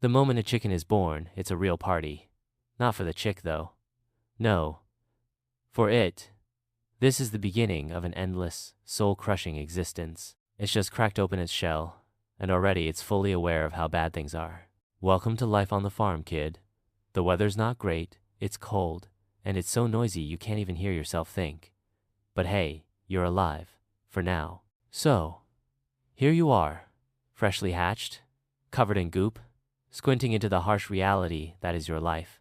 The moment a chicken is born, it's a real party. Not for the chick, though. No. For it. This is the beginning of an endless, soul-crushing existence. It's just cracked open its shell, and already it's fully aware of how bad things are. Welcome to life on the farm, kid. The weather's not great, it's cold, and it's so noisy you can't even hear yourself think. But hey, you're alive. For now. So, here you are, freshly hatched, covered in goop, squinting into the harsh reality that is your life.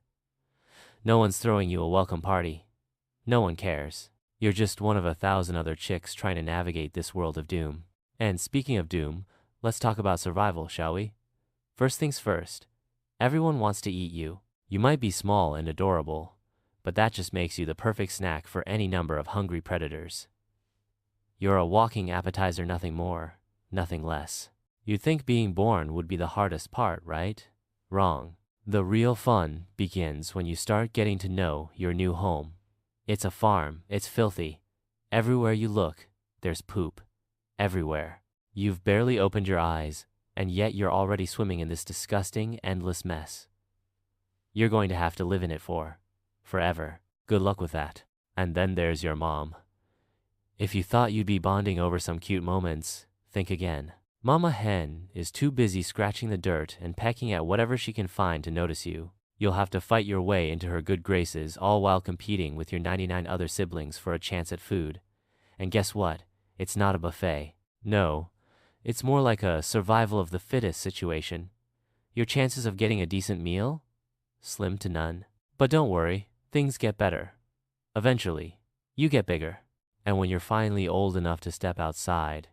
No one's throwing you a welcome party. No one cares. You're just one of 1,000 other chicks trying to navigate this world of doom. And speaking of doom, let's talk about survival, shall we? First things first, everyone wants to eat you. You might be small and adorable, but that just makes you the perfect snack for any number of hungry predators. You're a walking appetizer, nothing more, nothing less. You'd think being born would be the hardest part, right? Wrong. The real fun begins when you start getting to know your new home. It's a farm, it's filthy. Everywhere you look, there's poop. Everywhere. You've barely opened your eyes, and yet you're already swimming in this disgusting, endless mess. You're going to have to live in it forever. Good luck with that. And then there's your mom. If you thought you'd be bonding over some cute moments, think again. Mama Hen is too busy scratching the dirt and pecking at whatever she can find to notice you. You'll have to fight your way into her good graces, all while competing with your 99 other siblings for a chance at food. And guess what? It's not a buffet. No, it's more like a survival of the fittest situation. Your chances of getting a decent meal? Slim to none. But don't worry, things get better. Eventually, you get bigger. And when you're finally old enough to step outside,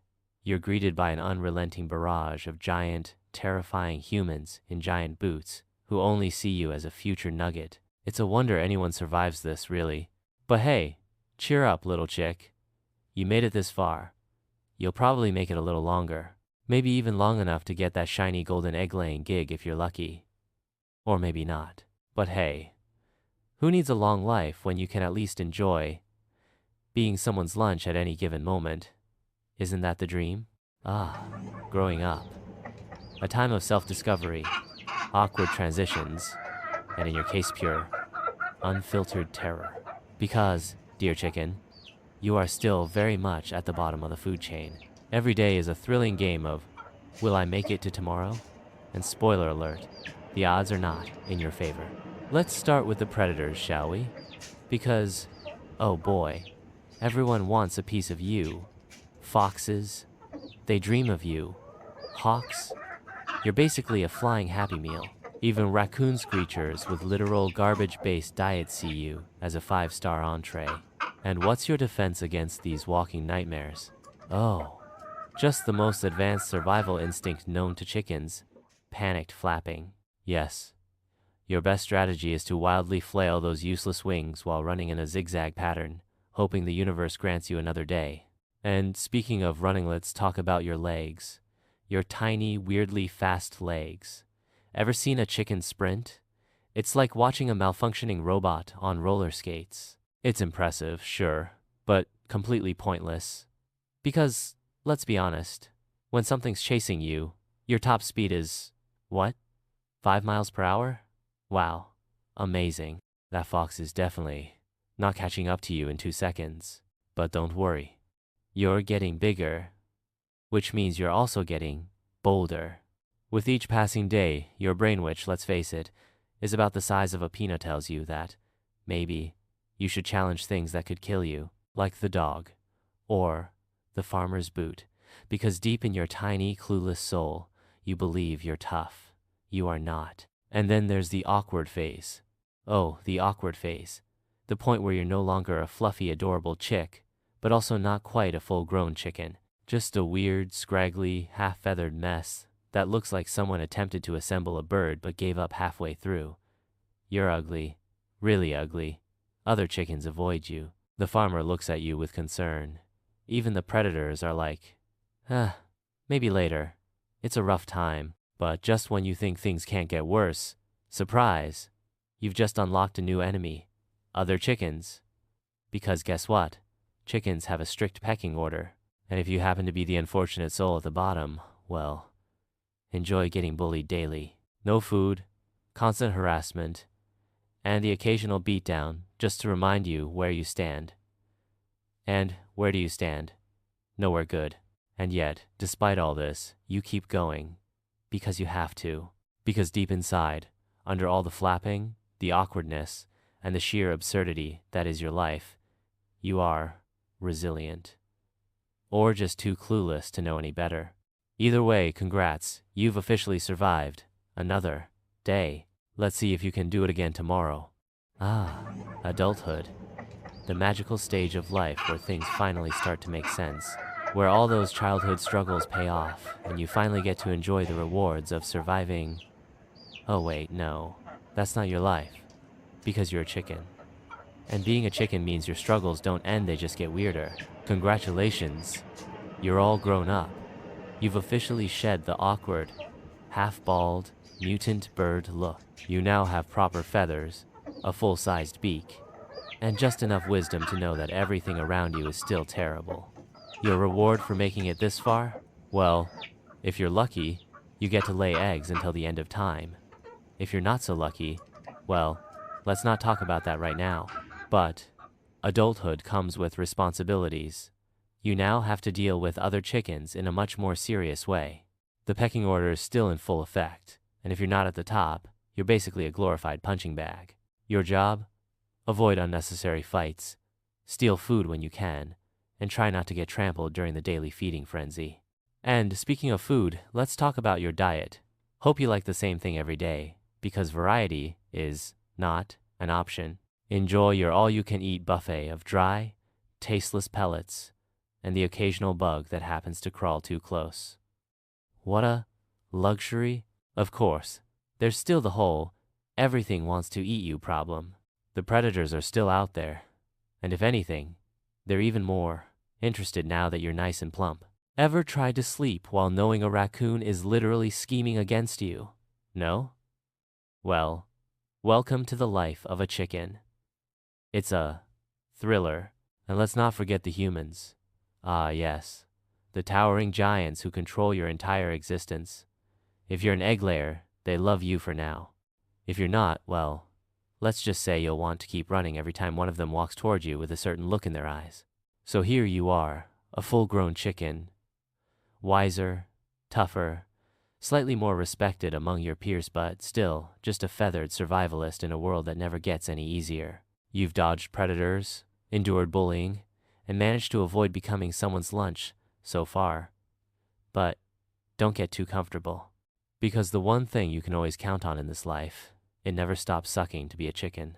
you're greeted by an unrelenting barrage of giant, terrifying humans in giant boots who only see you as a future nugget. It's a wonder anyone survives this, really. But hey, cheer up, little chick. You made it this far. You'll probably make it a little longer. Maybe even long enough to get that shiny golden egg-laying gig if you're lucky. Or maybe not. But hey, who needs a long life when you can at least enjoy being someone's lunch at any given moment? Isn't that the dream? Growing up. A time of self-discovery, awkward transitions, and in your case pure, unfiltered terror. Because, dear chicken, you are still very much at the bottom of the food chain. Every day is a thrilling game of, will I make it to tomorrow? And spoiler alert, the odds are not in your favor. Let's start with the predators, shall we? Because, oh boy, everyone wants a piece of you. Foxes, they dream of you. Hawks, you're basically a flying Happy Meal. Even raccoon screechers with literal garbage-based diets see you as a 5-star entree. And what's your defense against these walking nightmares? Oh, just the most advanced survival instinct known to chickens, panicked flapping. Yes, your best strategy is to wildly flail those useless wings while running in a zigzag pattern, hoping the universe grants you another day. And speaking of running, let's talk about your legs. Your tiny, weirdly fast legs. Ever seen a chicken sprint? It's like watching a malfunctioning robot on roller skates. It's impressive, sure, but completely pointless. Because, let's be honest, when something's chasing you, your top speed is, what? 5 miles per hour? Wow, amazing. That fox is definitely not catching up to you in 2 seconds. But don't worry, you're getting bigger, which means you're also getting bolder. With each passing day, your brain, which, let's face it, is about the size of a peanut, tells you that, maybe, you should challenge things that could kill you, like the dog, or the farmer's boot, because deep in your tiny, clueless soul, you believe you're tough. You are not. And then there's the awkward phase. Oh, the awkward phase. The point where you're no longer a fluffy, adorable chick, but also not quite a full-grown chicken. Just a weird, scraggly, half-feathered mess that looks like someone attempted to assemble a bird but gave up halfway through. You're ugly. Really ugly. Other chickens avoid you. The farmer looks at you with concern. Even the predators are like, maybe later. It's a rough time. But just when you think things can't get worse, surprise, you've just unlocked a new enemy. Other chickens. Because guess what? Chickens have a strict pecking order. And if you happen to be the unfortunate soul at the bottom, well, enjoy getting bullied daily. No food, constant harassment, and the occasional beatdown just to remind you where you stand. And where do you stand? Nowhere good. And yet, despite all this, you keep going. Because you have to. Because deep inside, under all the flapping, the awkwardness, and the sheer absurdity that is your life, you are resilient. Or just too clueless to know any better. Either way, congrats, you've officially survived another day. Let's see if you can do it again tomorrow. Ah, adulthood. The magical stage of life where things finally start to make sense. Where all those childhood struggles pay off, and you finally get to enjoy the rewards of surviving. Oh wait, no. That's not your life. Because you're a chicken. And being a chicken means your struggles don't end, they just get weirder. Congratulations. You're all grown up. You've officially shed the awkward, half-bald, mutant bird look. You now have proper feathers, a full-sized beak, and just enough wisdom to know that everything around you is still terrible. Your reward for making it this far? Well, if you're lucky, you get to lay eggs until the end of time. If you're not so lucky, well, let's not talk about that right now. But adulthood comes with responsibilities. You now have to deal with other chickens in a much more serious way. The pecking order is still in full effect, and if you're not at the top, you're basically a glorified punching bag. Your job? Avoid unnecessary fights, steal food when you can, and try not to get trampled during the daily feeding frenzy. And speaking of food, let's talk about your diet. Hope you like the same thing every day, because variety is not an option. Enjoy your all-you-can-eat buffet of dry, tasteless pellets, and the occasional bug that happens to crawl too close. What a luxury? Of course, there's still the whole everything wants to eat you problem. The predators are still out there, and if anything, they're even more interested now that you're nice and plump. Ever tried to sleep while knowing a raccoon is literally scheming against you? No? Well, welcome to the life of a chicken. It's a thriller, and let's not forget the humans. Ah, yes, the towering giants who control your entire existence. If you're an egg layer, they love you for now. If you're not, well, let's just say you'll want to keep running every time one of them walks toward you with a certain look in their eyes. So here you are, a full-grown chicken, wiser, tougher, slightly more respected among your peers, but still just a feathered survivalist in a world that never gets any easier. You've dodged predators, endured bullying, and managed to avoid becoming someone's lunch so far. But don't get too comfortable, because the one thing you can always count on in this life, it never stops sucking to be a chicken.